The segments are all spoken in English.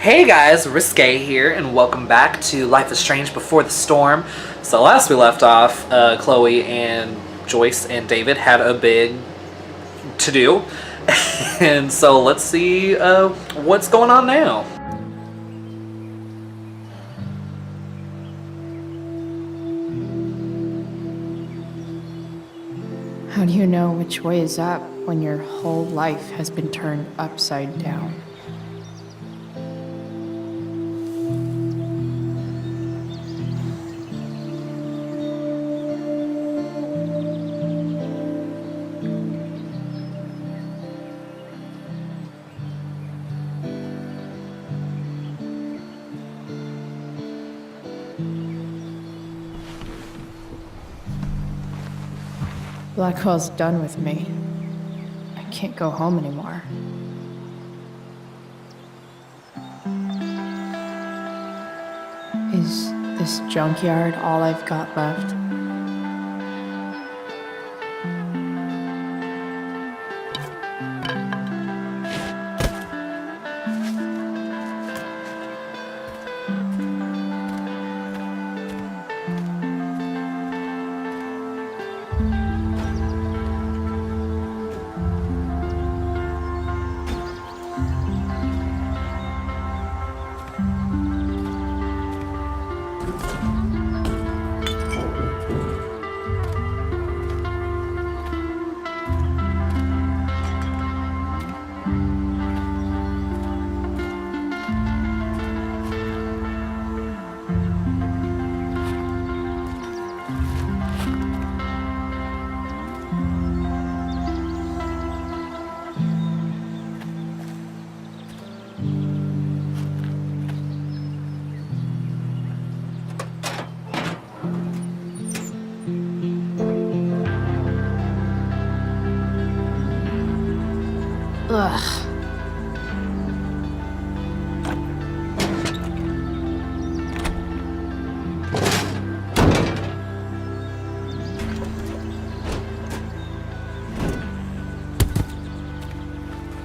Hey guys, Risque here, and welcome back to Life is Strange Before the Storm. So last we left off, Chloe and Joyce and David had a big to-do. And so let's see what's going on now. How do you know which way is up when your whole life has been turned upside down? Blackwell's done with me. I can't go home anymore. Is this junkyard all I've got left? Ugh.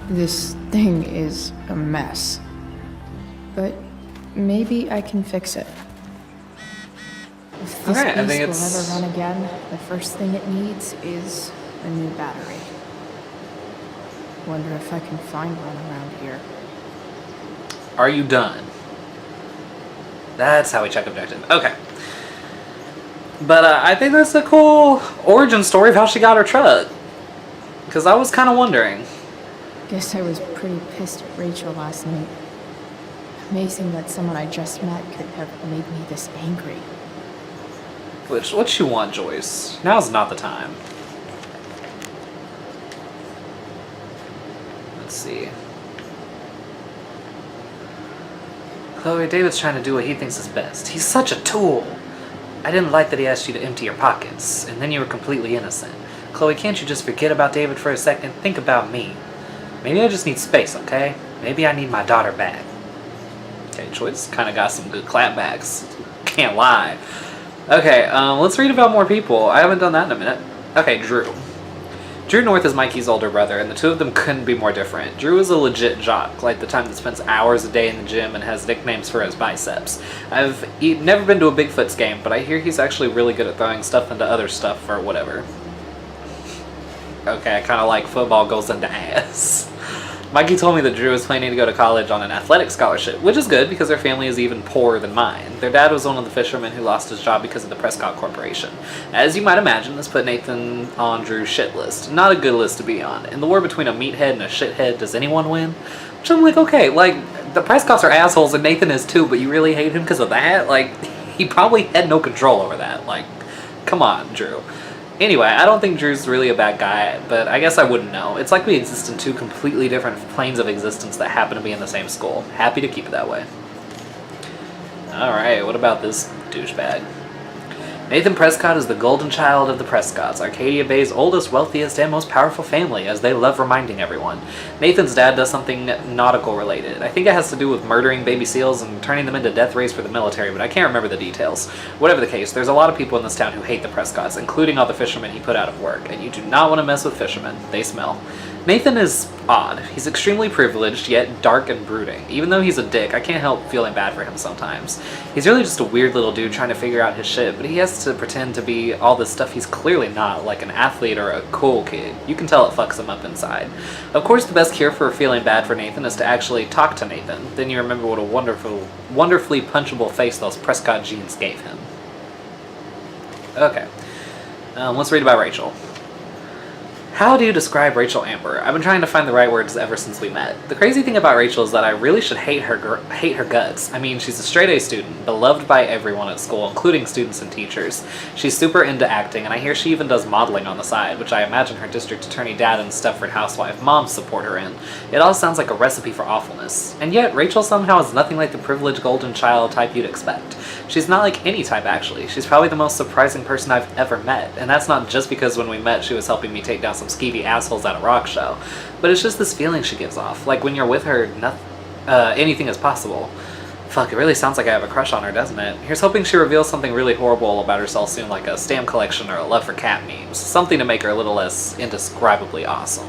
This thing is a mess, but maybe I can fix it. If this Okay, I beast think will it's- ever run again, the first thing it needs is a new battery. Wonder if I can find one around here. Are you done? That's how we check objective. Okay. But I think that's a cool origin story of how she got her truck. Because I was kind of wondering. Guess I was pretty pissed at Rachel last night. Amazing that someone I just met could have made me this angry. What you want, Joyce? Now's not the time. Let's see. Chloe, David's trying to do what he thinks is best. He's such a tool. I didn't like that he asked you to empty your pockets, and then you were completely innocent. Chloe, can't you just forget about David for a second? Think about me. Maybe I just need space, okay? Maybe I need my daughter back. Okay, Joyce kind of got some good clapbacks. Can't lie. Okay, let's read about more people. I haven't done that in a minute. Okay, Drew. Drew North is Mikey's older brother, and the two of them couldn't be more different. Drew is a legit jock, like the type that spends hours a day in the gym and has nicknames for his biceps. I've never been to a Bigfoot's game, but I hear he's actually really good at throwing stuff into other stuff or whatever. Okay, I kind of like football goes into ass. Mikey told me that Drew is planning to go to college on an athletic scholarship, which is good because their family is even poorer than mine. Their dad was one of the fishermen who lost his job because of the Prescott Corporation. As you might imagine, this put Nathan on Drew's shit list. Not a good list to be on. In the war between a meathead and a shithead, does anyone win? Which I'm like, okay, like, the Prescotts are assholes and Nathan is too, but you really hate him because of that? Like, he probably had no control over that. Like, come on, Drew. Anyway, I don't think Drew's really a bad guy, but I guess I wouldn't know. It's like we exist in two completely different planes of existence that happen to be in the same school. Happy to keep it that way. Alright, what about this douchebag? Nathan Prescott is the golden child of the Prescotts, Arcadia Bay's oldest, wealthiest, and most powerful family, as they love reminding everyone. Nathan's dad does something nautical related. I think it has to do with murdering baby seals and turning them into death rays for the military, but I can't remember the details. Whatever the case, there's a lot of people in this town who hate the Prescotts, including all the fishermen he put out of work, and you do not want to mess with fishermen. They smell. Nathan is odd. He's extremely privileged, yet dark and brooding. Even though he's a dick, I can't help feeling bad for him sometimes. He's really just a weird little dude trying to figure out his shit, but he has to pretend to be all this stuff he's clearly not, like an athlete or a cool kid. You can tell it fucks him up inside. Of course, the best cure for feeling bad for Nathan is to actually talk to Nathan. Then you remember what a wonderfully punchable face those Prescott jeans gave him. Okay. Let's read about Rachel. How do you describe Rachel Amber? I've been trying to find the right words ever since we met. The crazy thing about Rachel is that I really should hate her guts. I mean, she's a straight-A student, beloved by everyone at school, including students and teachers. She's super into acting, and I hear she even does modeling on the side, which I imagine her district attorney dad and Stepford housewife mom support her in. It all sounds like a recipe for awfulness. And yet, Rachel somehow is nothing like the privileged golden child type you'd expect. She's not like any type, actually. She's probably the most surprising person I've ever met, and that's not just because when we met she was helping me take down some skeevy assholes at a rock show, but it's just this feeling she gives off. Like when you're with her, anything is possible. Fuck, it really sounds like I have a crush on her, doesn't it? Here's hoping she reveals something really horrible about herself soon, like a stamp collection or a love for cat memes. Something to make her a little less indescribably awesome.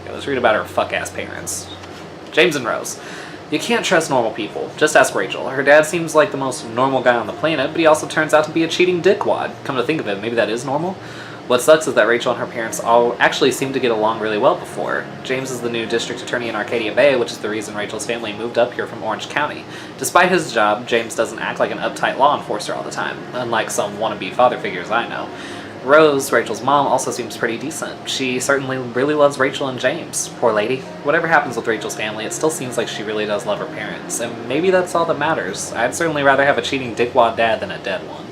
Okay, let's read about her fuck-ass parents. James and Rose. You can't trust normal people. Just ask Rachel. Her dad seems like the most normal guy on the planet, but he also turns out to be a cheating dickwad. Come to think of it, maybe that is normal? What sucks is that Rachel and her parents all actually seem to get along really well before. James is the new district attorney in Arcadia Bay, which is the reason Rachel's family moved up here from Orange County. Despite his job, James doesn't act like an uptight law enforcer all the time, unlike some wannabe father figures I know. Rose, Rachel's mom, also seems pretty decent. She certainly really loves Rachel and James. Poor lady. Whatever happens with Rachel's family, it still seems like she really does love her parents, and maybe that's all that matters. I'd certainly rather have a cheating dickwad dad than a dead one.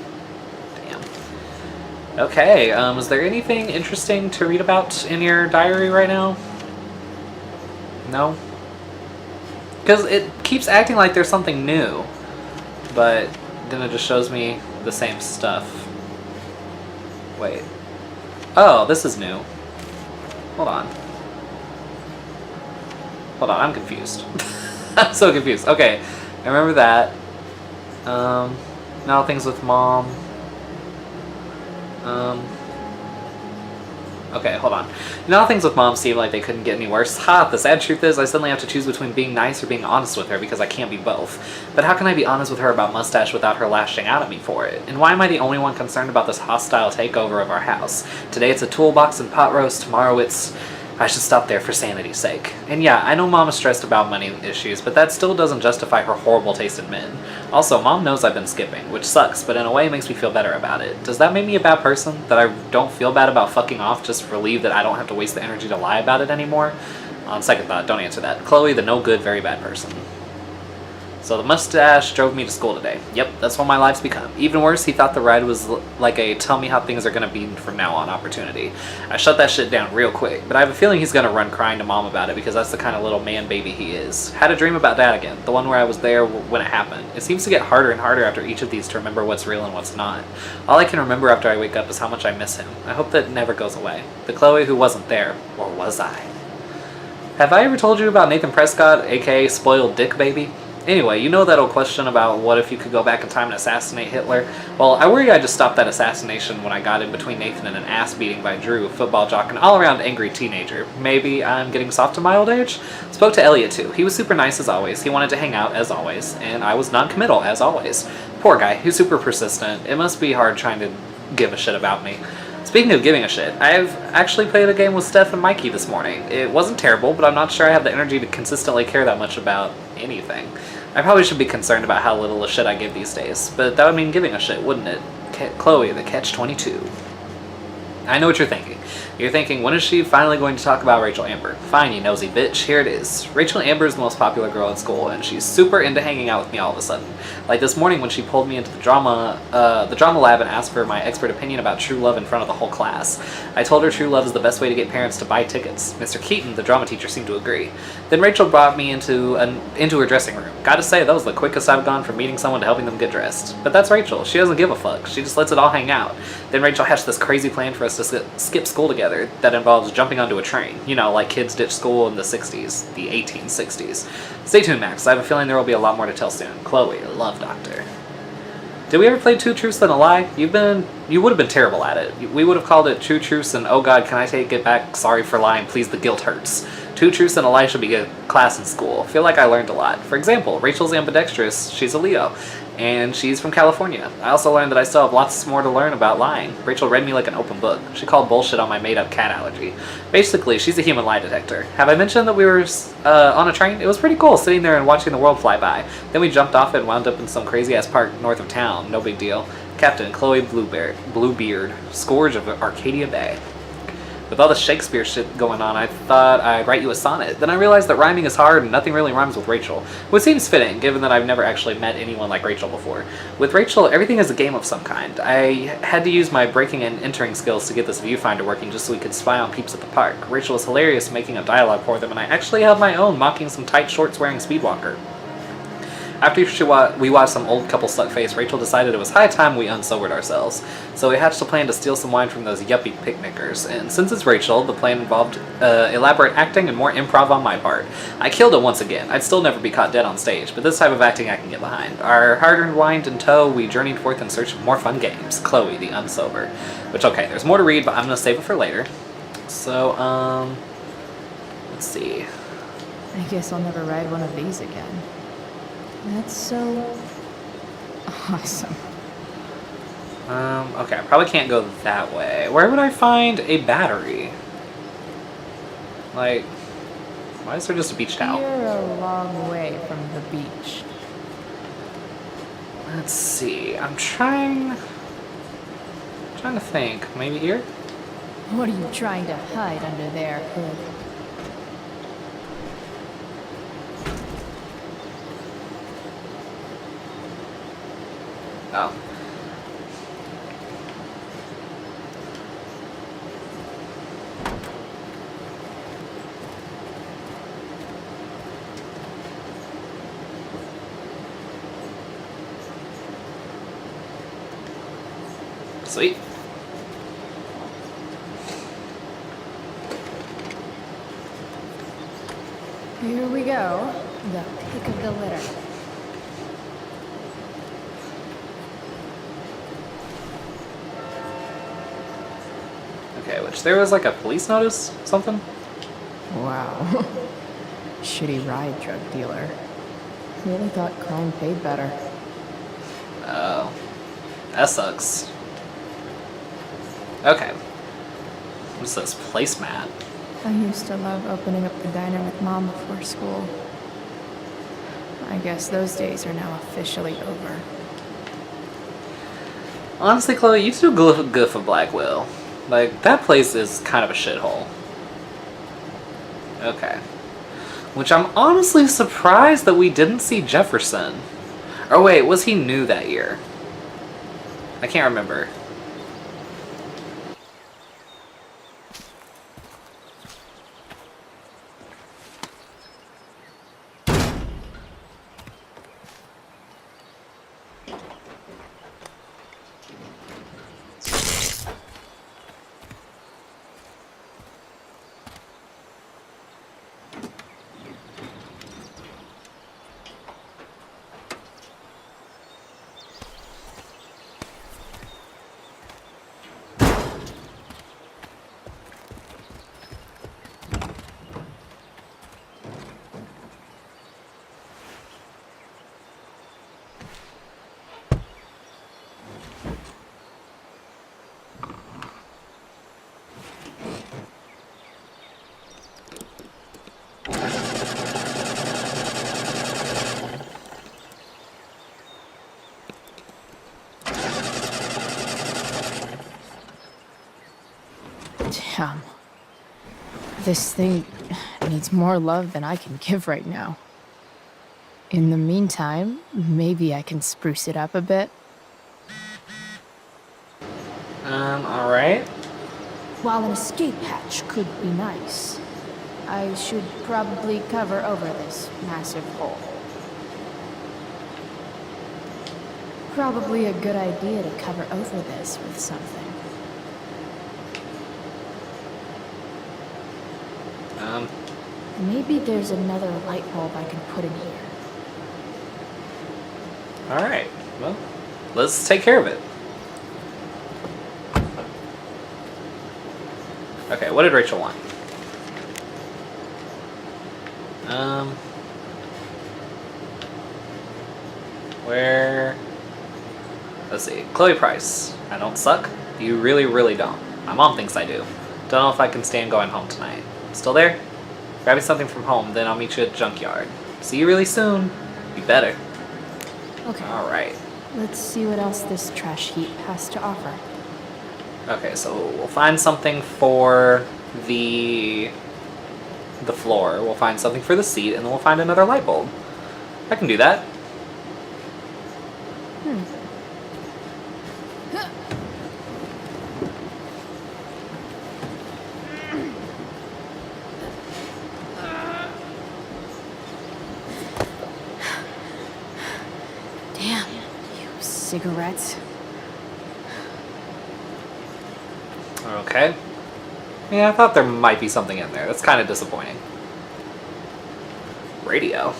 Okay, is there anything interesting to read about in your diary right now? No? Because it keeps acting like there's something new, but then it just shows me the same stuff. Wait. Oh, this is new. Hold on. Hold on, I'm confused. I'm so confused. Okay, I remember that. Now things with mom. Okay, hold on. Now things with mom seem like they couldn't get any worse. Ha! The sad truth is I suddenly have to choose between being nice or being honest with her because I can't be both. But how can I be honest with her about Mustache without her lashing out at me for it? And why am I the only one concerned about this hostile takeover of our house? Today it's a toolbox and pot roast, tomorrow it's... I should stop there for sanity's sake. And yeah, I know mom is stressed about money issues, but that still doesn't justify her horrible taste in men. Also, mom knows I've been skipping, which sucks, but in a way makes me feel better about it. Does that make me a bad person? That I don't feel bad about fucking off, just relieved that I don't have to waste the energy to lie about it anymore? On second thought, don't answer that. Chloe, the no good, very bad person. So the mustache drove me to school today. Yep, that's what my life's become. Even worse, he thought the ride was like a tell me how things are gonna be from now on opportunity. I shut that shit down real quick, but I have a feeling he's gonna run crying to mom about it because that's the kind of little man baby he is. Had a dream about that again, the one where I was there when it happened. It seems to get harder and harder after each of these to remember what's real and what's not. All I can remember after I wake up is how much I miss him. I hope that never goes away. The Chloe who wasn't there, or was I? Have I ever told you about Nathan Prescott, aka Spoiled Dick Baby? Anyway, you know that old question about what if you could go back in time and assassinate Hitler? Well, I worry I just stopped that assassination when I got in between Nathan and an ass beating by Drew, a football jock and all-around angry teenager. Maybe I'm getting soft to my old age? Spoke to Elliot too. He was super nice as always. He wanted to hang out as always, and I was non-committal as always. Poor guy, he's super persistent. It must be hard trying to give a shit about me. Speaking of giving a shit, I've actually played a game with Steph and Mikey this morning. It wasn't terrible, but I'm not sure I have the energy to consistently care that much about anything. I probably should be concerned about how little a shit I give these days, but that would mean giving a shit, wouldn't it? Chloe, the catch-22. I know what you're thinking. You're thinking, when is she finally going to talk about Rachel Amber? Fine, you nosy bitch, here it is. Rachel Amber is the most popular girl at school, and she's super into hanging out with me all of a sudden. Like this morning when she pulled me into the drama lab and asked for my expert opinion about true love in front of the whole class. I told her true love is the best way to get parents to buy tickets. Mr. Keaton, the drama teacher, seemed to agree. Then Rachel brought me into her dressing room. Gotta say, that was the quickest I've gone from meeting someone to helping them get dressed. But that's Rachel. She doesn't give a fuck. She just lets it all hang out. Then Rachel hatched this crazy plan for us to skip school together that involves jumping onto a train. You know, like kids ditch school in the 60s, the 1860s. Stay tuned, Max. I have a feeling there will be a lot more to tell soon. Chloe, love doctor. Did we ever play Two Truths and a Lie? You would have been terrible at it. We would have called it Two Truths and oh god, can I take it back? Sorry for lying, please, the guilt hurts. Two Truths and a Lie should be a class in school. I feel like I learned a lot. For example, Rachel's ambidextrous, she's a Leo, and she's from California. I also learned that I still have lots more to learn about lying. Rachel read me like an open book. She called bullshit on my made-up cat allergy. Basically, she's a human lie detector. Have I mentioned that we were on a train? It was pretty cool sitting there and watching the world fly by. Then we jumped off and wound up in some crazy-ass park north of town. No big deal. Captain Chloe Bluebeard, Scourge of Arcadia Bay. With all the Shakespeare shit going on, I thought I'd write you a sonnet. Then I realized that rhyming is hard and nothing really rhymes with Rachel, which seems fitting, given that I've never actually met anyone like Rachel before. With Rachel, everything is a game of some kind. I had to use my breaking and entering skills to get this viewfinder working just so we could spy on peeps at the park. Rachel was hilarious making up dialogue for them, and I actually held my own, mocking some tight shorts-wearing speedwalker. After we watched some old couple suck face, Rachel decided it was high time we unsobered ourselves. So we hatched a plan to steal some wine from those yuppie picnickers. And since it's Rachel, the plan involved elaborate acting and more improv on my part. I killed it once again. I'd still never be caught dead on stage, but this type of acting I can get behind. Our hard-earned wine in tow, we journeyed forth in search of more fun games. Chloe, the unsober. Which, okay, there's more to read, but I'm going to save it for later. So, let's see. I guess I'll never ride one of these again. That's so awesome. Okay, I probably can't go that way. Where would I find a battery? Like, why is there just a beach towel? You're a long way from the beach. Let's see. I'm trying to think. Maybe here? What are you trying to hide under there, Hood? Oh. Sweet. Here we go. The pick of the litter. Okay, which there was like a police notice, something? Wow. Shitty ride drug dealer. Really thought crime paid better. Oh. That sucks. Okay. What's this? Placemat. I used to love opening up the diner with Mom before school. I guess those days are now officially over. Honestly, Chloe, you too good for Blackwell. Like, that place is kind of a shithole. Okay. Which I'm honestly surprised that we didn't see Jefferson. Or wait, was he new that year? I can't remember. Damn. This thing needs more love than I can give right now. In the meantime, maybe I can spruce it up a bit. Alright. While an escape hatch could be nice, I should probably cover over this massive hole. Probably a good idea to cover over this with something. Maybe there's another light bulb I can put in here. Alright. Well, let's take care of it. Okay, what did Rachel want? Where? Let's see. Chloe Price. I don't suck. You really, really don't. My mom thinks I do. Don't know if I can stand going home tonight. Still there? Grab me something from home, then I'll meet you at junkyard. See you really soon. Be better. Okay. Alright. Let's see what else this trash heap has to offer. Okay, so we'll find something for the floor. We'll find something for the seat, and then we'll find another light bulb. I can do that. Damn, you cigarettes. Okay. Yeah, I thought there might be something in there. That's kind of disappointing. Radio.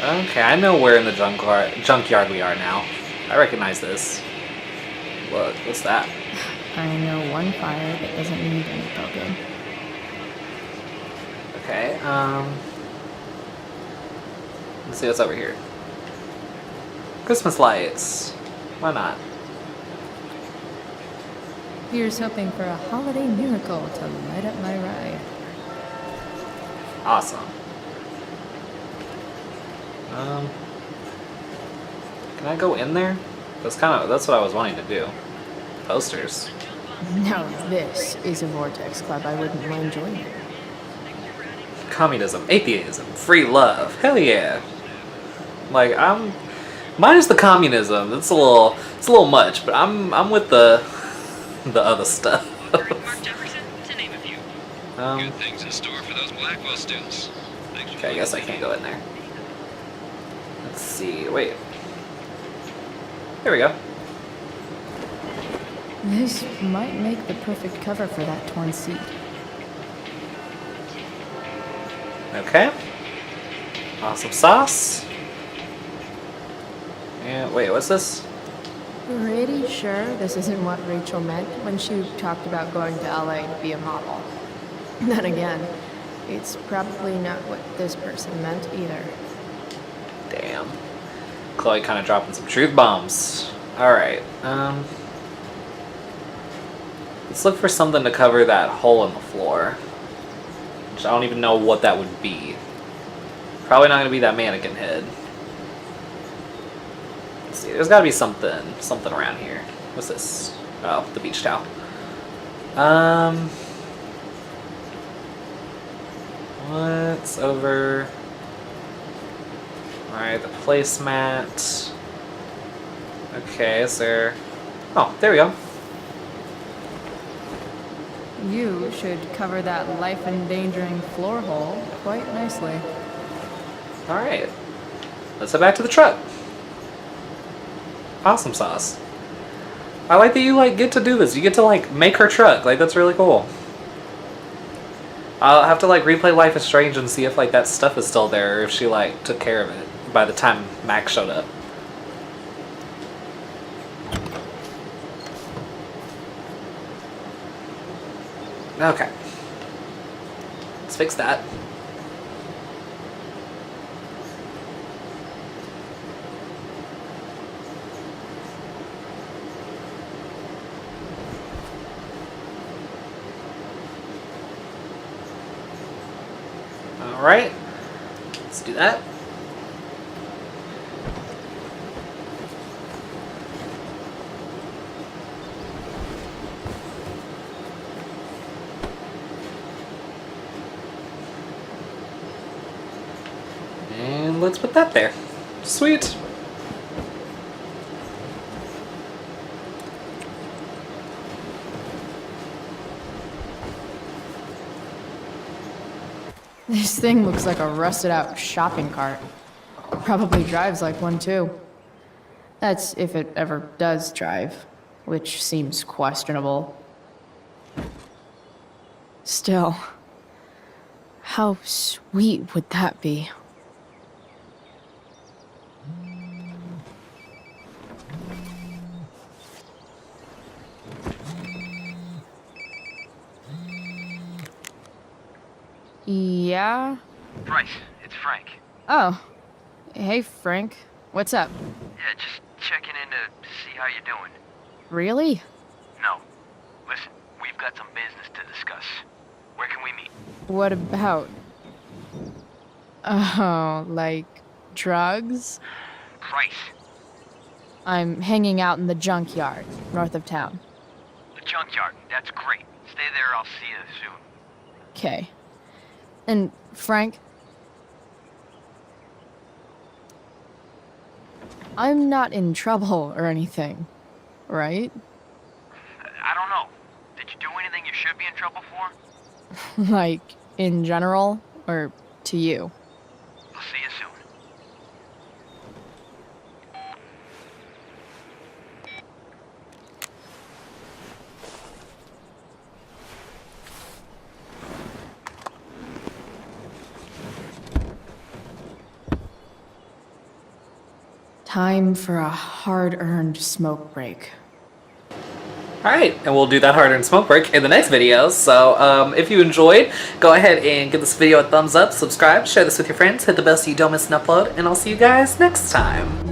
Okay, I know where in the junkyard we are now. I recognize this. Look, what's that? I know one fire that doesn't need any poking. Okay, let's see what's over here. Christmas lights. Why not? Here's hoping for a holiday miracle to light up my ride. Awesome. Can I go in there? That's what I was wanting to do. Posters. Now this is a vortex club I wouldn't mind joining. Communism, atheism, free love. Hell yeah. Like minus the communism. It's a little much, but I'm with the other stuff. Good things in store for those Blackwell students. Okay, I guess I can't go in there. Let's see. Wait. There we go. This might make the perfect cover for that torn seat. Okay. Awesome sauce. And wait, what's this? Pretty sure this isn't what Rachel meant when she talked about going to LA to be a model. Then again, it's probably not what this person meant either. Damn. Chloe kind of dropping some truth bombs. Alright, let's look for something to cover that hole in the floor. Which I don't even know what that would be. Probably not gonna be that mannequin head. Let's see, there's gotta be something around here. What's this? Oh, the beach towel. What's over? Alright, the placemat. Okay, is there... Oh, there we go. You should cover that life-endangering floor hole quite nicely. Alright. Let's head back to the truck. Awesome sauce. I like that you get to do this. You get to make her truck. That's really cool. I'll have to replay Life is Strange and see if that stuff is still there or if she took care of it by the time Max showed up. Okay. Let's fix that. Alright. Let's do that. And let's put that there. Sweet. This thing looks like a rusted out shopping cart. Probably drives like one too. That's if it ever does drive, which seems questionable. Still, how sweet would that be? Yeah? Bryce, it's Frank. Oh. Hey, Frank. What's up? Yeah, just checking in to see how you're doing. Really? No. Listen, we've got some business to discuss. Where can we meet? What about? Oh, like drugs? Bryce, I'm hanging out in the junkyard, north of town. the junkyard. That's great. Stay there, I'll see you soon. Okay. And Frank? I'm not in trouble or anything, right? I don't know. Did you do anything you should be in trouble for? Like, in general, or to you? I'll see you soon. Time for a hard-earned smoke break. Alright, and we'll do that hard-earned smoke break in the next video. So, if you enjoyed, go ahead and give this video a thumbs up, subscribe, share this with your friends, hit the bell so you don't miss an upload, and I'll see you guys next time.